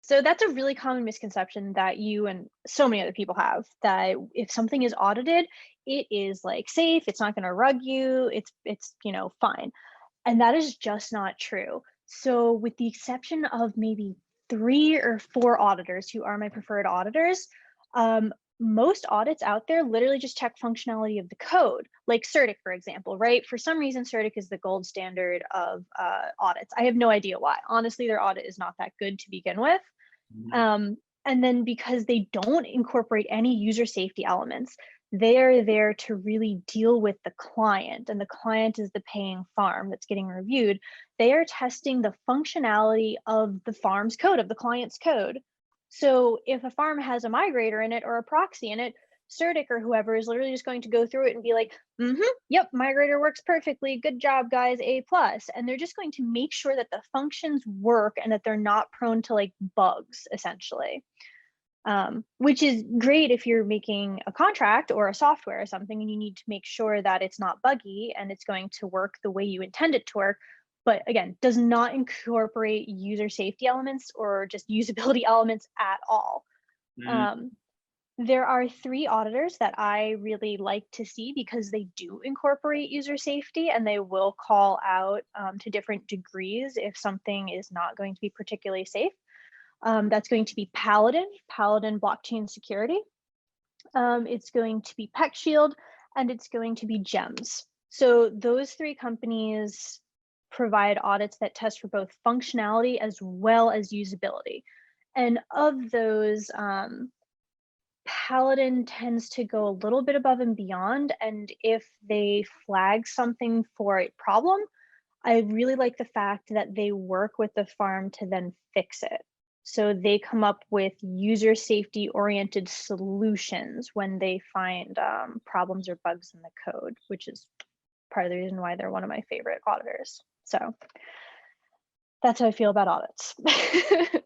So that's a really common misconception that you and so many other people have, that if something is audited, it is like safe, it's not going to rug you, it's fine. And that is just not true. So with the exception of maybe 3 or 4 auditors who are my preferred auditors, um, most audits out there literally just check functionality of the code, like CertiK, for example, right? For some reason, CertiK is the gold standard of audits. I have no idea why. Honestly, their audit is not that good to begin with. Mhm. Um, and then because they don't incorporate any user safety elements, they are there to really deal with the client, and the client is the paying farm that's getting reviewed. They are testing the functionality of the farm's code, of the client's code. So if a farm has a migrator in it or a proxy in it, Certic or whoever is literally just going to go through it and be like, yep, migrator works perfectly. Good job, guys, A plus. And they're just going to make sure that the functions work and that they're not prone to like bugs, essentially. Which is great if you're making a contract or a software or something and you need to make sure that it's not buggy and it's going to work the way you intend it to work. But again, does not incorporate user safety elements or just usability elements at all. Mhm. Um, there are 3 auditors that I really like to see because they do incorporate user safety and they will call out to different degrees if something is not going to be particularly safe. That's going to be Paladin Blockchain Security. It's going to be Peck Shield, and it's going to be GEMS. So those 3 companies provide audits that test for both functionality as well as usability. And of those, Paladin tends to go a little bit above and beyond. And if they flag something for a problem, I really like the fact that they work with the farm to then fix it. So they come up with user safety oriented solutions when they find problems or bugs in the code, which is part of the reason why they're one of my favorite auditors. So that's how I feel about audits.